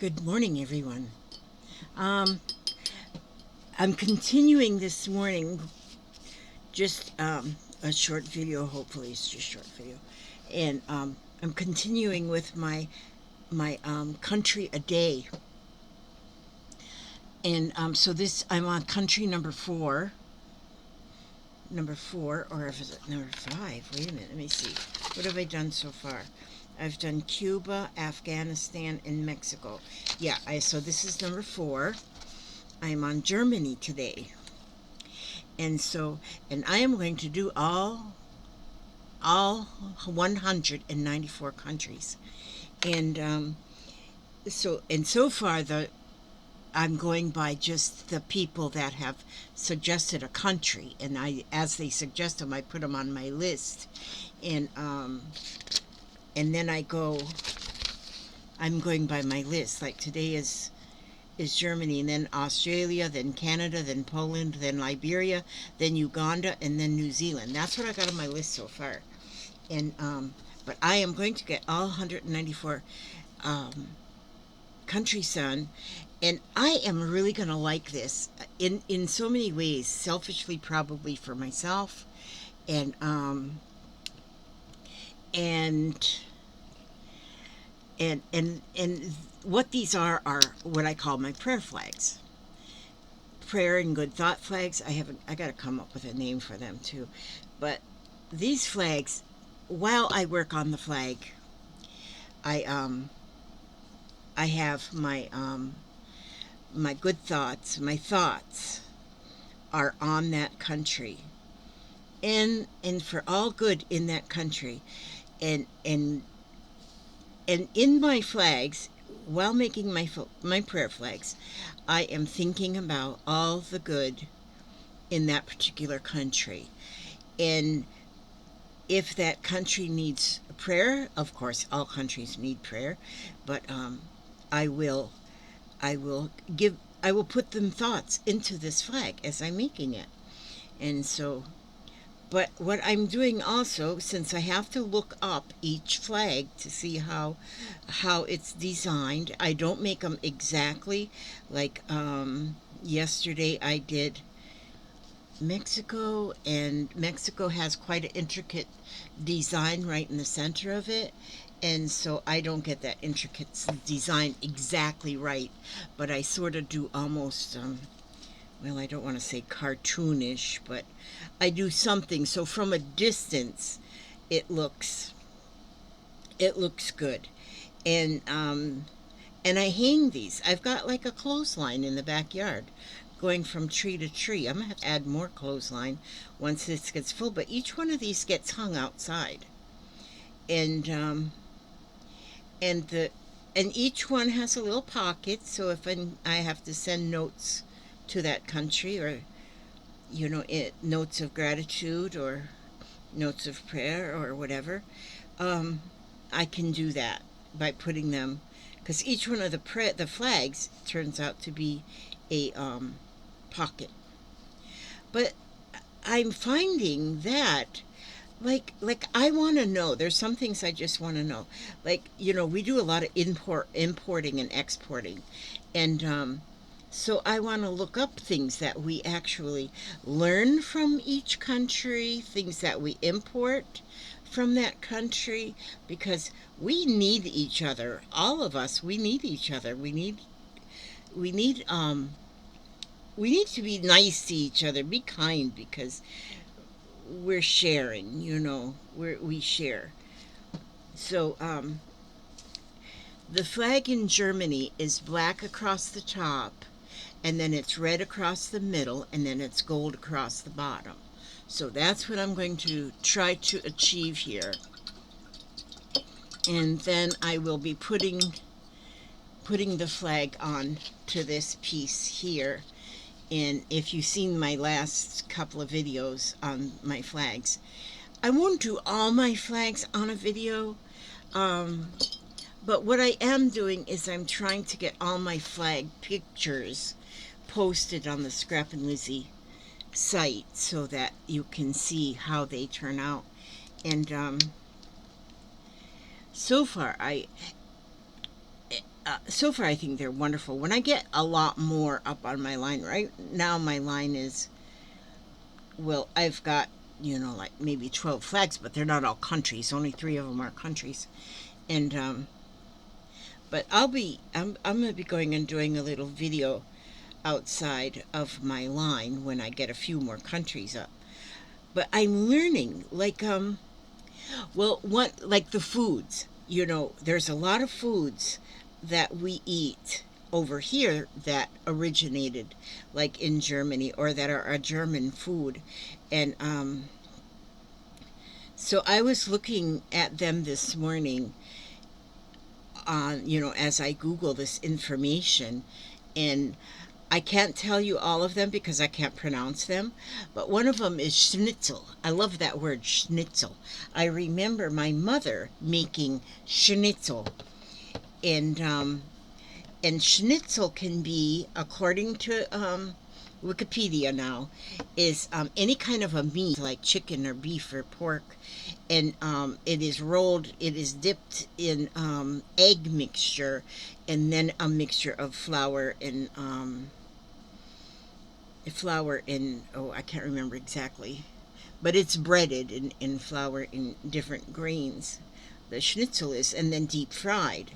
Good morning, everyone. Um, I'm continuing this morning, just a short video. Hopefully, it's just a short video, and I'm continuing with my country a day, and so this I'm on country number four, or is it number five? Wait a minute, let me see. What have I done so far? I've done Cuba, Afghanistan, and Mexico. Yeah, so this is number four. I'm on Germany today. And I am going to do all 194 countries. And so far I'm going by just the people that have suggested a country, and as they suggest them, I put them on my list, and then I'm going by my list. Like today is Germany, and then Australia, then Canada, then Poland, then Liberia, then Uganda, and then New Zealand. That's what I got on my list so far. And but I am going to get all 194 countries done, and I am really going to like this in so many ways. Selfishly, probably for myself, and and and what these are what I call my prayer flags. Prayer and good thought flags. I got to come up with a name for them too. But these flags, while I work on the flag, I have my good thoughts. My thoughts are on that country, and for all good in that country, and in my flags, while making my prayer flags, I am thinking about all the good in that particular country. And if that country needs prayer, of course, all countries need prayer, but I will put them thoughts into this flag as I'm making it. And so, but what I'm doing also, since I have to look up each flag to see how it's designed, I don't make them exactly like yesterday I did Mexico, and Mexico has quite an intricate design right in the center of it, and so I don't get that intricate design exactly right, but I sort of do almost well, I don't want to say cartoonish, but I do something so from a distance it looks good. And I hang these. I've got like a clothesline in the backyard going from tree to tree. I'm gonna have to add more clothesline once this gets full, but each one of these gets hung outside. And um and the and each one has a little pocket, so if I have to send notes to that country, or notes of gratitude or notes of prayer or whatever, um, I can do that by putting them, because each one of the flags turns out to be a pocket. But I'm finding that, like I want to know. There's some things I just want to know. Like, we do a lot of importing and exporting, and so I want to look up things that we actually learn from each country, things that we import from that country, because we need each other. All of us, we need each other. We need we need to be nice to each other, be kind, because we're sharing, we share. So the flag in Germany is black across the top, and then it's red across the middle, and then it's gold across the bottom. So that's what I'm going to try to achieve here. And then I will be putting the flag on to this piece here. And if you've seen my last couple of videos on my flags, I won't do all my flags on a video, but what I am doing is I'm trying to get all my flag pictures posted on the Scrap and Lizzie site so that you can see how they turn out. And so far, So far I think they're wonderful. When I get a lot more up on my line, right now my line is, well, I've got, like maybe 12 flags, but they're not all countries. Only 3 of them are countries. And but I'm going to be going and doing a little video outside of my line when I get a few more countries up. But I'm learning, like, well, one, like the foods. There's a lot of foods that we eat over here that originated like in Germany, or that are a German food. And so I was looking at them this morning on, as I Google this information, and I can't tell you all of them because I can't pronounce them, but one of them is schnitzel. I love that word, schnitzel. I remember my mother making schnitzel, and schnitzel can be, according to Wikipedia now, is any kind of a meat like chicken or beef or pork, and it is rolled. It is dipped in egg mixture, and then a mixture of flour and oh, I can't remember exactly, but it's breaded in flour in different grains. The schnitzel is, and then deep fried,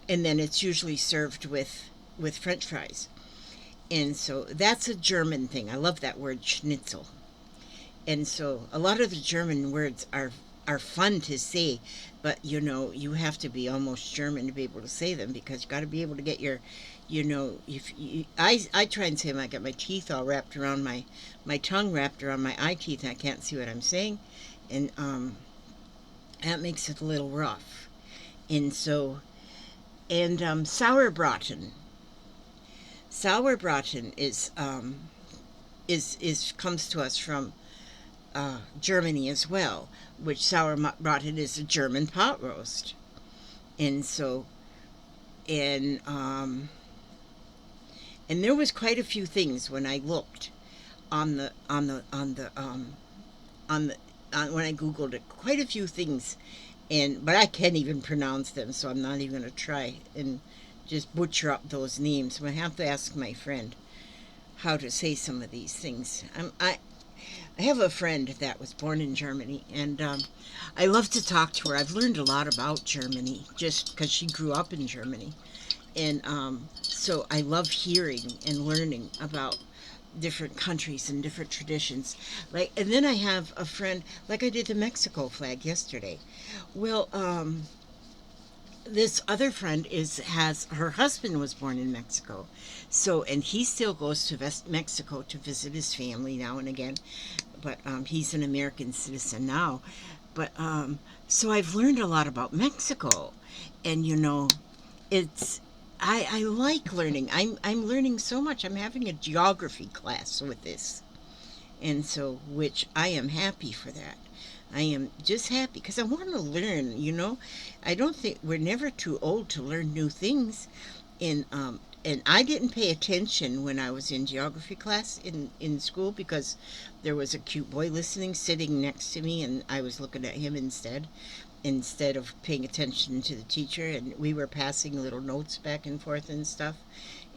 and then it's usually served with French fries. And so that's a German thing. I love that word, schnitzel. And so a lot of the German words are fun to say, but you have to be almost German to be able to say them, because you got to be able to get your, if you, I try and say them, I get my teeth all wrapped around my tongue wrapped around my eye teeth, and I can't see what I'm saying, and that makes it a little rough. And so, and sauerbraten. Sauerbraten is comes to us from Germany as well, which sauerbraten is a German pot roast. And so, and and there was quite a few things when I looked on the when I googled it, quite a few things, but I can't even pronounce them, so I'm not even going to try and just butcher up those names. I have to ask my friend how to say some of these things. I have a friend that was born in Germany, and I love to talk to her. I've learned a lot about Germany just because she grew up in Germany. And so I love hearing and learning about different countries and different traditions. Like, and then I have a friend, like I did the Mexico flag yesterday. Well, this other friend has her husband was born in Mexico, so, and he still goes to Mexico to visit his family now and again, but he's an American citizen now. But so I've learned a lot about Mexico, and it's I like learning. I'm learning so much. I'm having a geography class with this, and so, which I am happy for that. I am just happy because I want to learn. I don't think we're never too old to learn new things. And I didn't pay attention when I was in geography class in school, because there was a cute boy sitting next to me, and I was looking at him instead of paying attention to the teacher, and we were passing little notes back and forth and stuff.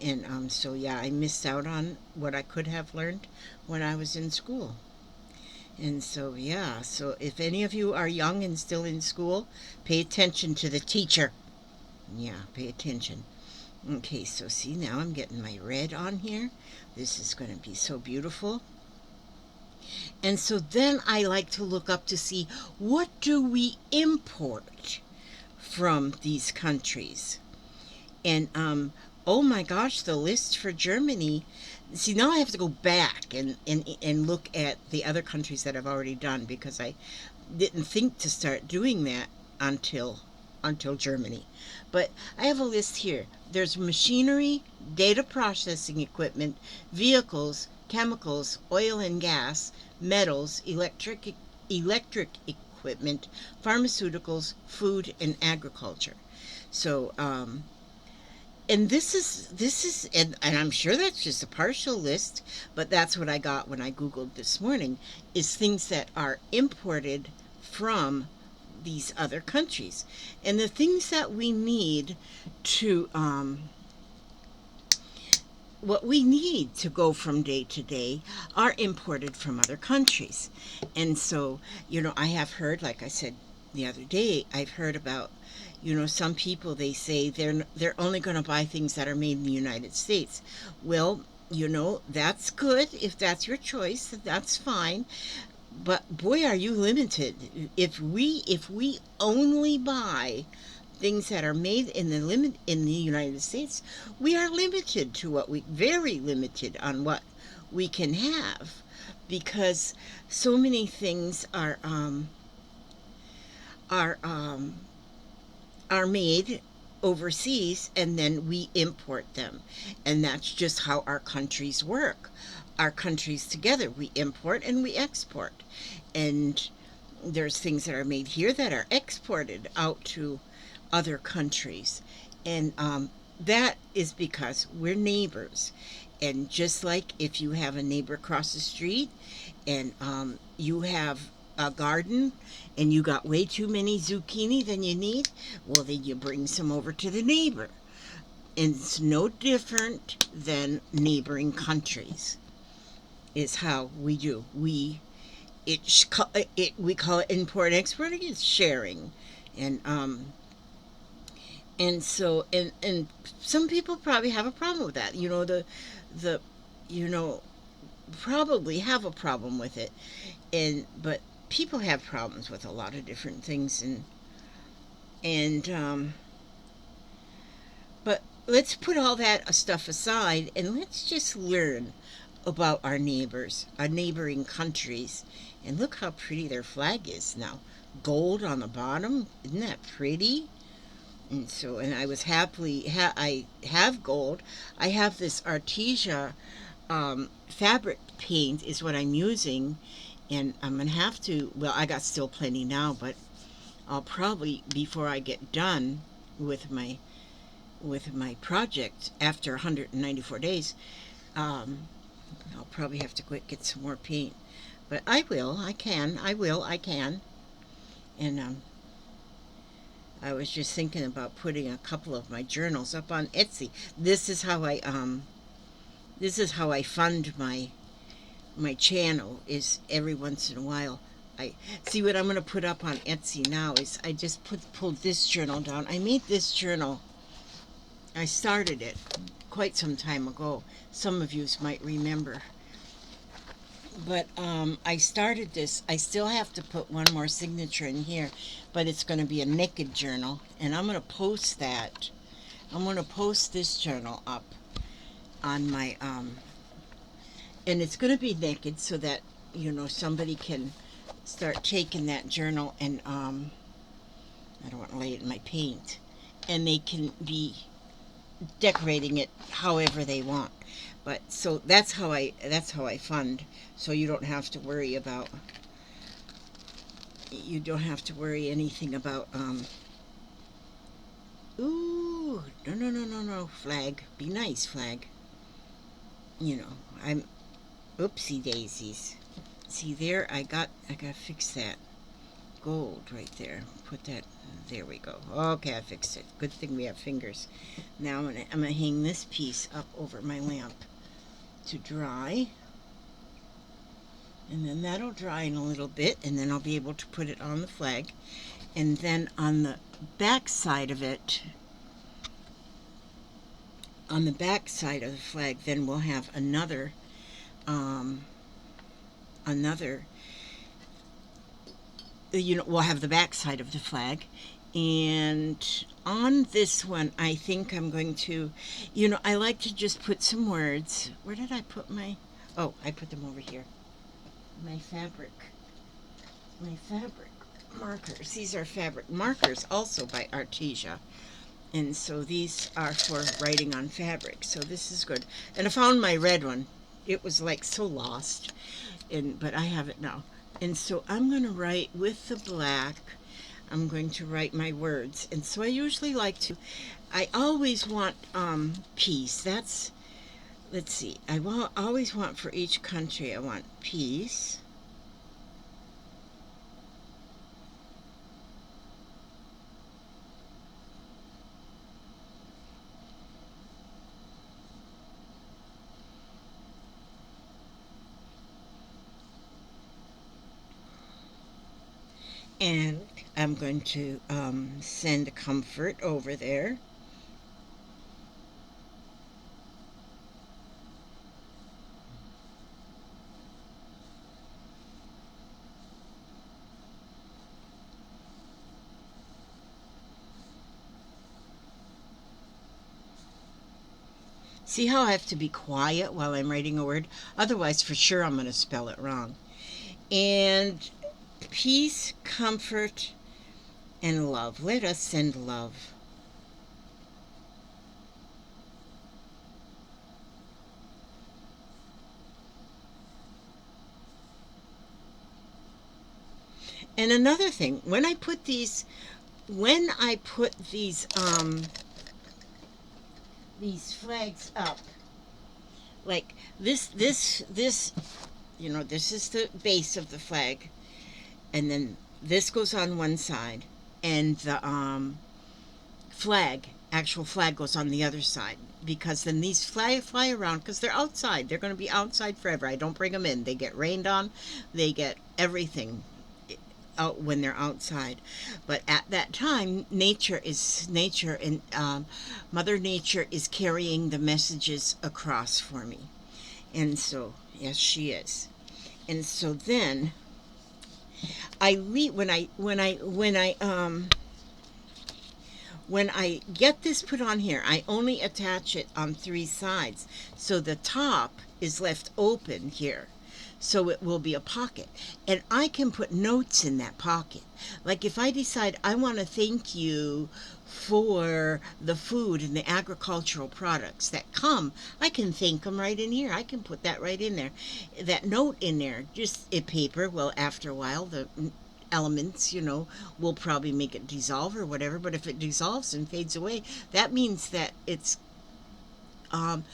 And so yeah, I missed out on what I could have learned when I was in school. And so, yeah, so if any of you are young and still in school, pay attention to the teacher. Yeah, pay attention. Okay, so see, now I'm getting my red on here. This is going to be so beautiful. And so then I like to look up to see, what do we import from these countries? And oh my gosh, the list for Germany. See, now I have to go back and look at the other countries that I've already done, because I didn't think to start doing that until Germany. But I have a list here. There's machinery, data processing equipment, vehicles, chemicals, oil and gas, metals, electric equipment, pharmaceuticals, food, and agriculture. So and this is and I'm sure that's just a partial list, but that's what I got when I googled this morning, is things that are imported from these other countries. And the things that we need to, what we need to go from day to day are imported from other countries. And so, I have heard, like I said the other day, I've heard about, some people, they say they're only going to buy things that are made in the United States. Well, that's good. If that's your choice, that's fine. But boy, are you limited. If we only buy things that are made in the United States, we are limited to very limited on what we can have, because so many things are are made overseas, and then we import them. And that's just how our countries work. Our countries together, we import and we export. And there's things that are made here that are exported out to other countries. And that is because we're neighbors. And just like if you have a neighbor across the street, and you have a garden and you got way too many zucchini than you need, well, then you bring some over to the neighbor. And it's no different than neighboring countries, is how we do. We call it import and export. It's sharing. And so some people probably have a problem with that. The you know probably have a problem with it. But people have problems with a lot of different things. And but let's put all that stuff aside, and let's just learn about our neighbors, our neighboring countries. And look how pretty their flag is now. Gold on the bottom. Isn't that pretty? And I was I have gold. I have this Artesia fabric paint is what I'm using. And I'm going to have to, well, I got still plenty now, but I'll probably, before I get done with my project after 194 days, I'll probably have to get some more paint. But I can. And I was just thinking about putting a couple of my journals up on Etsy. This is how I fund my channel, is every once in a while. I see what I'm going to put up on Etsy now is I just pulled this journal down. I made this journal. I started it quite some time ago. Some of you might remember. But I started this. I still have to put one more signature in here, but it's going to be a naked journal, and I'm going to post that. I'm going to post this journal up on my and it's going to be naked so that somebody can start taking that journal, and I don't want to lay it in my paint, and they can be decorating it however they want. But so that's how I fund, so you don't have to worry anything about ooh, no, flag, be nice, flag. I'm oopsie daisies. See there, I gotta fix that gold right there. Put that, there we go. Okay, I fixed it. Good thing we have fingers. Now I'm gonna hang this piece up over my lamp to dry, and then that'll dry in a little bit, and then I'll be able to put it on the flag. And then on the back side of it, on the back side of the flag, then we'll have another we'll have the back side of the flag. And on this one, I think I'm going to, I like to just put some words. Where did I put I put them over here. My fabric markers. These are fabric markers, also by Artesia. And so these are for writing on fabric. So this is good. And I found my red one. It was like so lost, but I have it now. And so I'm going to write with the black. I'm going to write my words. And so I usually I always want peace. Let's see. Always want for each country, I want peace. And I'm going to send comfort over there. See how I have to be quiet while I'm writing a word? Otherwise, for sure, I'm going to spell it wrong. And peace, comfort, and love. Let us send love. And another thing, when I put these flags up, like this, this is the base of the flag, and then this goes on one side, and the actual flag goes on the other side, because then these fly around, because they're outside. They're going to be outside forever. I don't bring them in. They get rained on. They get everything out when they're outside. But at that time, nature, and Mother Nature is carrying the messages across for me. And so, yes, she is. And so then I read when I get this put on here, I only attach it on three sides. So the top is left open here. So it will be a pocket. And I can put notes in that pocket. Like if I decide I want to thank you for the food and the agricultural products that come, I can thank them right in here. I can put that right in there. That note in there, just a paper. Well, after a while, the elements, will probably make it dissolve or whatever. But if it dissolves and fades away, that means that um,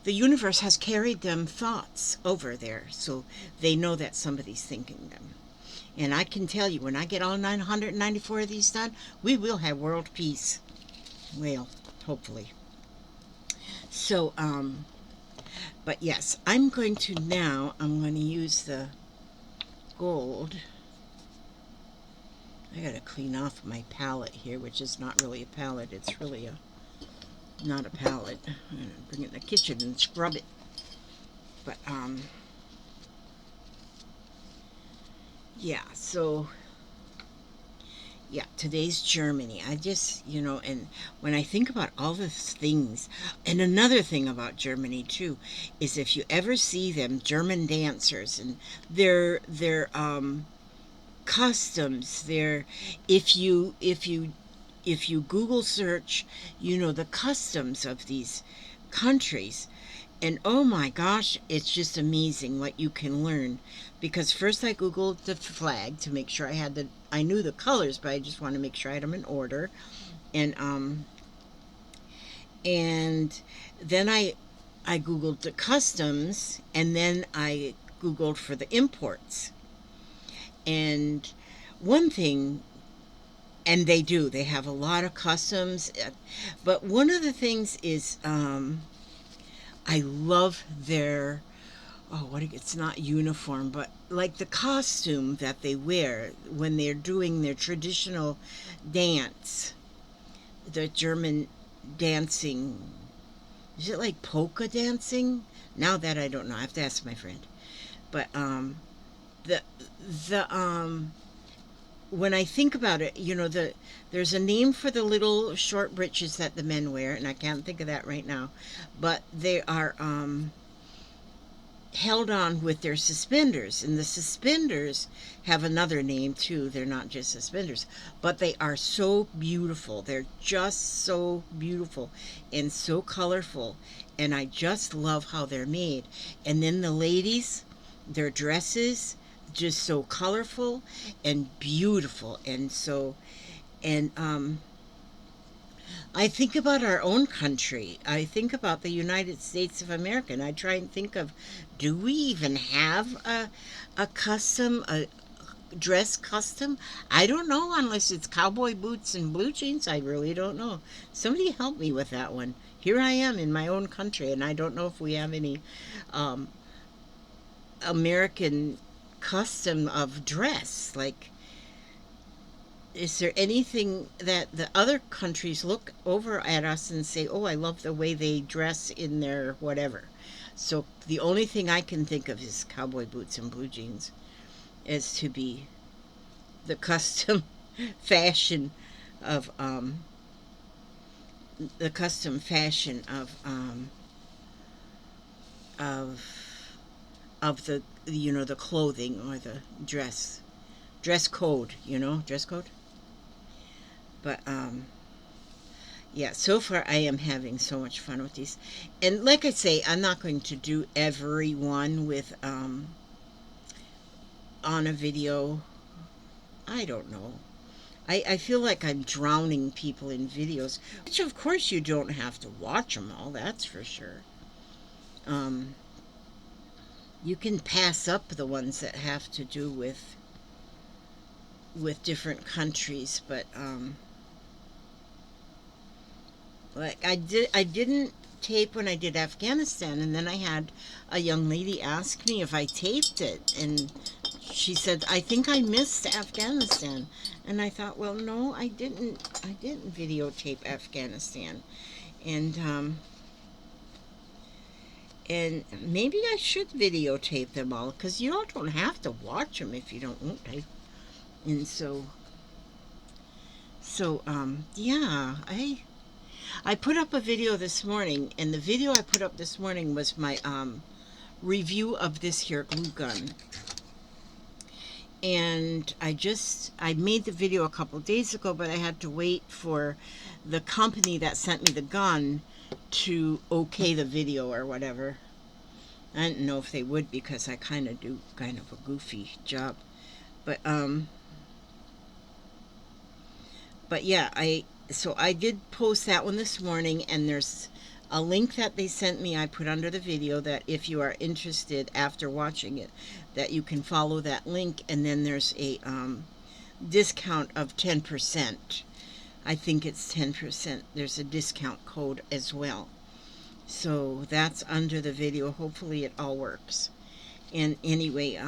the universe has carried them thoughts over there, so they know that somebody's thinking them. And I can tell you, when I get all 994 of these done, we will have world peace. Well, hopefully. So, but yes, I'm going to use the gold. I gotta clean off my palette here, which is not really a palette. It's really not a palette. I'm gonna bring it in the kitchen and scrub it. But yeah. So yeah, today's Germany. I just, and when I think about all the things, and another thing about Germany too, is if you ever see them German dancers and their customs, their if you Google search, the customs of these countries, and oh my gosh, it's just amazing what you can learn. Because first I Googled the flag to make sure I knew the colors, but I just want to make sure I had them in order. And then I Googled the customs, and then I Googled for the imports. And one thing, and they have a lot of customs, but one of the things is I love their, it's not uniform, but like the costume that they wear when they're doing their traditional dance, the German dancing. Is it like polka dancing? Now that I don't know, I have to ask my friend. But the the when I think about it, there's a name for the little short breeches that the men wear, and I can't think of that right now, but they are held on with their suspenders, and the suspenders have another name too. They're not just suspenders, but they are so beautiful. They're just so beautiful and so colorful, and I just love how they're made. And then the ladies, their dresses, just so colorful and beautiful, and I think about our own country. I think about the United States of America, and I try and think of, do we even have a custom, a dress custom? I don't know, unless it's cowboy boots and blue jeans. I really don't know. Somebody help me with that one. Here I am in my own country, and I don't know if we have any um, American custom of dress. Like, is there anything that the other countries look over at us and say, oh, I love the way they dress in their whatever? So the only thing I can think of is cowboy boots and blue jeans as to be the custom fashion of the custom fashion of the, you know, the clothing or the dress code, you know, dress code. But yeah, so far I am having so much fun with these. And like I say, I'm not going to do every one with on a video. I don't know. I feel like I'm drowning people in videos, which of course you don't have to watch them all, that's for sure. Um, you can pass up the ones that have to do with different countries, but like I didn't tape when I did Afghanistan, and then I had a young lady ask me if I taped it, and she said, I think I missed Afghanistan. And I thought, well, no, I didn't videotape Afghanistan. And maybe I should videotape them all, because you all don't have to watch them if you don't want to. And yeah, I put up a video this morning, and the video I put up this morning was my review of this here glue gun. And I made the video a couple days ago, but I had to wait for the company that sent me the gun to okay the video or whatever. I didn't know if they would, because I kind of do kind of a goofy job. But yeah, so I did post that one this morning, and there's a link that they sent me I put under the video, that if you are interested after watching it, that you can follow that link, and then there's a discount of 10%. I think it's 10%. There's a discount code as well. So that's under the video. Hopefully it all works. And anyway,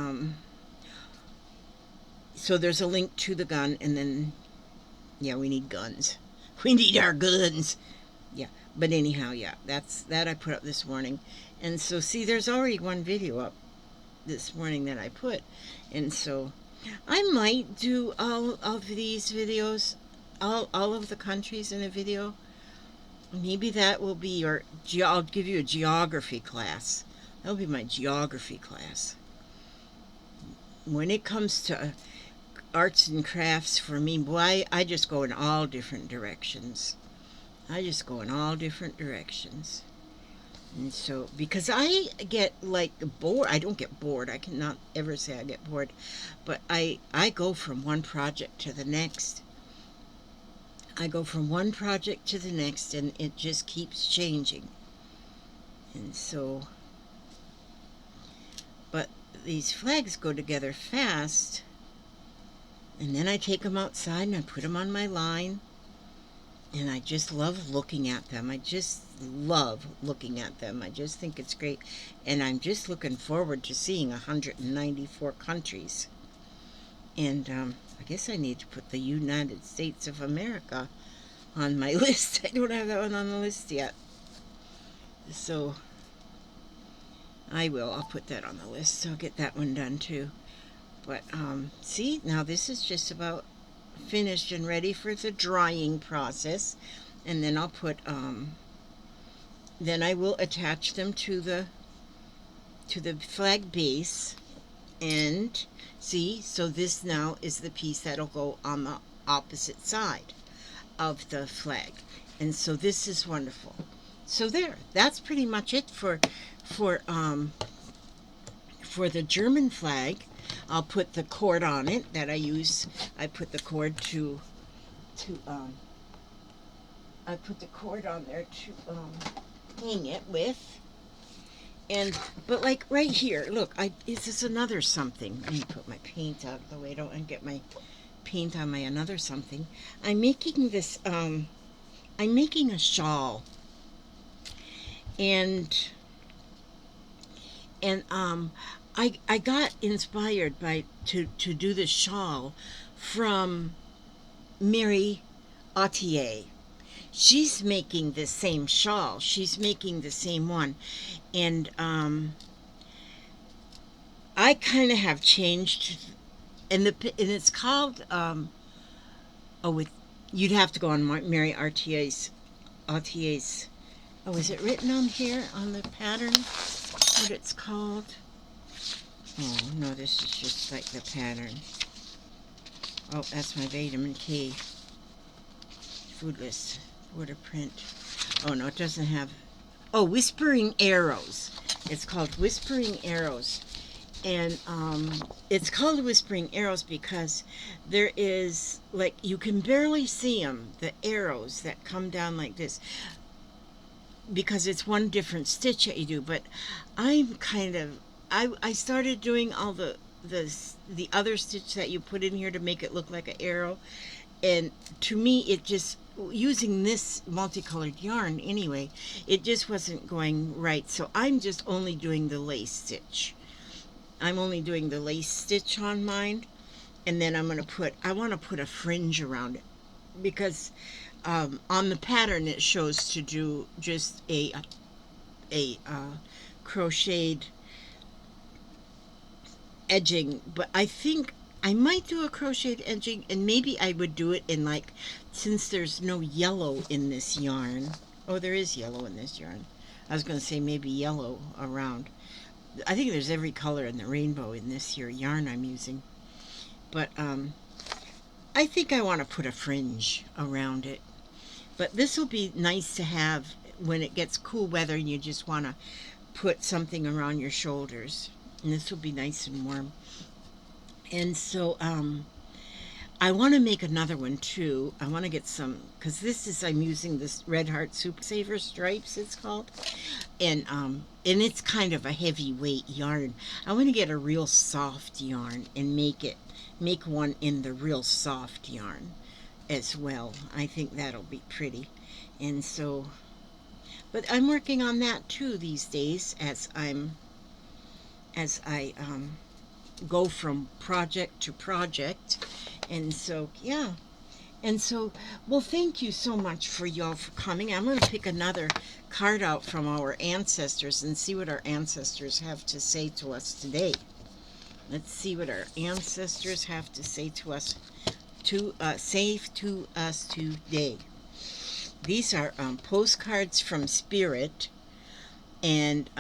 so there's a link to the gun, and then, yeah, we need guns. We need our guns. Yeah, but anyhow, yeah, that I put up this morning. And so, see, there's already one video up this morning that I put. And so I might do all of these videos, all of the countries in a video. Maybe that will be your, I'll give you a geography class. That'll be my geography class. When it comes to arts and crafts, for me, boy, I just go in all different directions. I just go in all different directions. And so, because I get like bored, I don't get bored. I cannot ever say I get bored. But I go from one project to the next. I go from one project to the next, and it just keeps changing. And so, but these flags go together fast. And then I take them outside and I put them on my line. And I just love looking at them. I just love looking at them. I just think it's great. And I'm just looking forward to seeing 194 countries. And I guess I need to put the United States of America on my list. I don't have that one on the list yet. So I will. I'll put that on the list. So I'll get that one done too. But see, now this is just about finished and ready for the drying process. And then I'll put then I will attach them to the flag base. And see, so this now is the piece that'll go on the opposite side of the flag. And so this is wonderful. So there, that's pretty much it for the German flag. I'll put the cord on it that I use. I put the cord I put the cord on there to hang it with. And but like right here, look, this is another something. Let me put my paint out of the way. Don't get my paint on my another something. I'm making this. I'm making a shawl. And I got inspired to do this shawl from Mary Autier. She's making the same shawl. She's making the same one. And I kind of have changed. And it's called, you'd have to go on Mary Autier's. Oh, is it written on here on the pattern? What it's called? Oh, no, this is just like the pattern. Oh, that's my vitamin K. Food list. Water print. Oh, no, it doesn't have... Oh, Whispering Arrows. It's called Whispering Arrows. And it's called Whispering Arrows because there is, like, you can barely see them, the arrows that come down like this, because it's one different stitch that you do. But I'm kind of... I started doing all the other stitch that you put in here to make it look like an arrow. And to me, it just... using this multicolored yarn anyway, it just wasn't going right. So I'm just only doing the lace stitch. I'm only doing the lace stitch on mine, and then I want to put a fringe around it, because on the pattern it shows to do just a crocheted edging, but I think I might do a crocheted edging, and maybe I would do it in, like, since there's no yellow in this yarn. Oh, there is yellow in this yarn. I was going to say maybe yellow around. I think there's every color in the rainbow in this here yarn I'm using. But I think I want to put a fringe around it. But this will be nice to have when it gets cool weather and you just want to put something around your shoulders. And this will be nice and warm. And so I want to make another one too. I want to get some, because I'm using this Red Heart Super Saver Stripes, it's called. And it's kind of a heavyweight yarn. I want to get a real soft yarn and make one in the real soft yarn as well. I think that'll be pretty. And so, but I'm working on that too these days as I go from project to project. And so, yeah. And so, well, thank you so much for y'all for coming. I'm going to pick another card out from our ancestors and see what our ancestors have to say to us today. Let's see what our ancestors have to say to us, say to us today. These are postcards from Spirit, and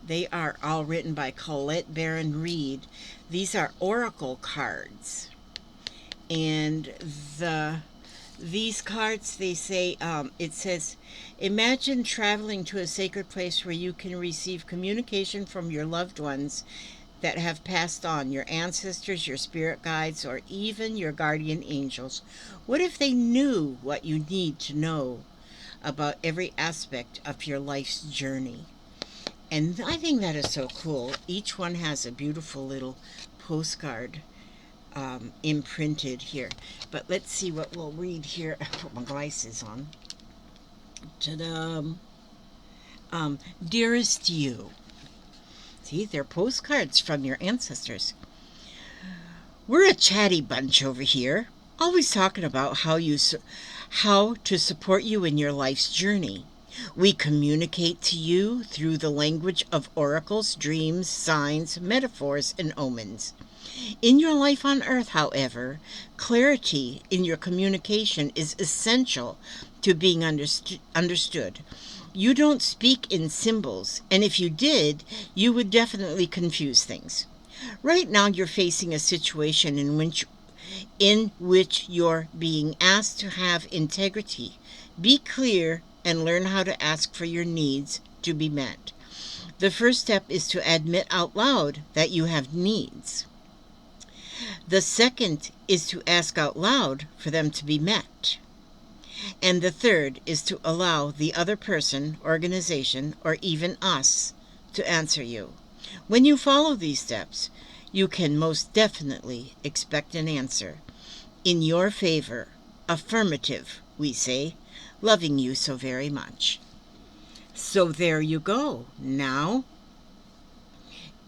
they are all written by Colette Baron Reed. These are oracle cards. And these cards, they say, it says, imagine traveling to a sacred place where you can receive communication from your loved ones that have passed on, your ancestors, your spirit guides, or even your guardian angels. What if they knew what you need to know about every aspect of your life's journey? And I think that is so cool. Each one has a beautiful little postcard imprinted here. But let's see what we'll read here. I put my glasses on. Ta-da! Dearest you. See, they're postcards from your ancestors. We're a chatty bunch over here, always talking about how to support you in your life's journey. We communicate to you through the language of oracles, dreams, signs, metaphors, and omens. In your life on earth, however, clarity in your communication is essential to being understood. You don't speak in symbols, and if you did, you would definitely confuse things. Right now, you're facing a situation in which you're being asked to have integrity, be clear, and learn how to ask for your needs to be met. The first step is to admit out loud that you have needs. The second is to ask out loud for them to be met. And the third is to allow the other person, organization, or even us to answer you. When you follow these steps, you can most definitely expect an answer. In your favor, affirmative, we say, loving you so very much. So there you go. Now,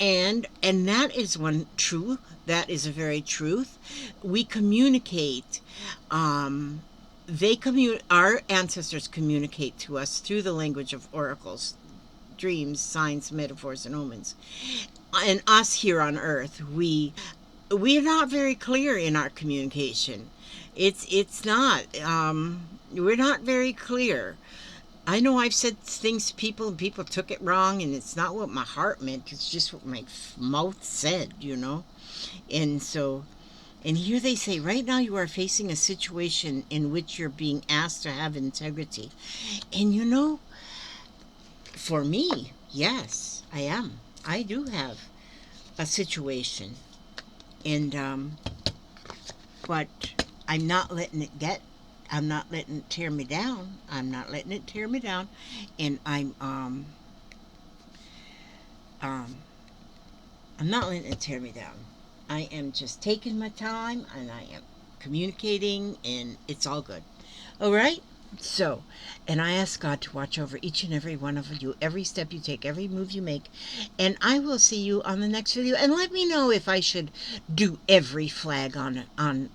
And that is one true. That is a very truth. We communicate. Our ancestors communicate to us through the language of oracles, dreams, signs, metaphors, and omens. And us here on Earth, we're not very clear in our communication. It's not. We're not very clear. I know I've said things to people and people took it wrong, and it's not what my heart meant. It's just what my mouth said, you know. And so, and here they say, right now you are facing a situation in which you're being asked to have integrity. And you know, for me, yes, I am. I do have a situation. And, but I'm not letting it I'm not letting it tear me down. I'm not letting it tear me down. And I'm not letting it tear me down. I am just taking my time and I am communicating and it's all good. All right? So, and I ask God to watch over each and every one of you, every step you take, every move you make. And I will see you on the next video. And let me know if I should do every flag on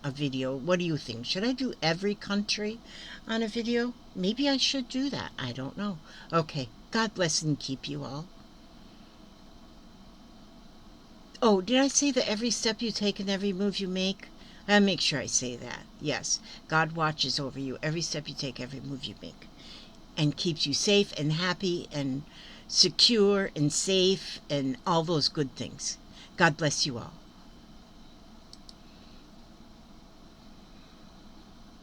a video. What do you think? Should I do every country on a video? Maybe I should do that. I don't know. Okay. God bless and keep you all. Oh, did I say that every step you take and every move you make? I'll make sure I say that. Yes, God watches over you every step you take, every move you make, and keeps you safe and happy and secure and safe and all those good things. God bless you all.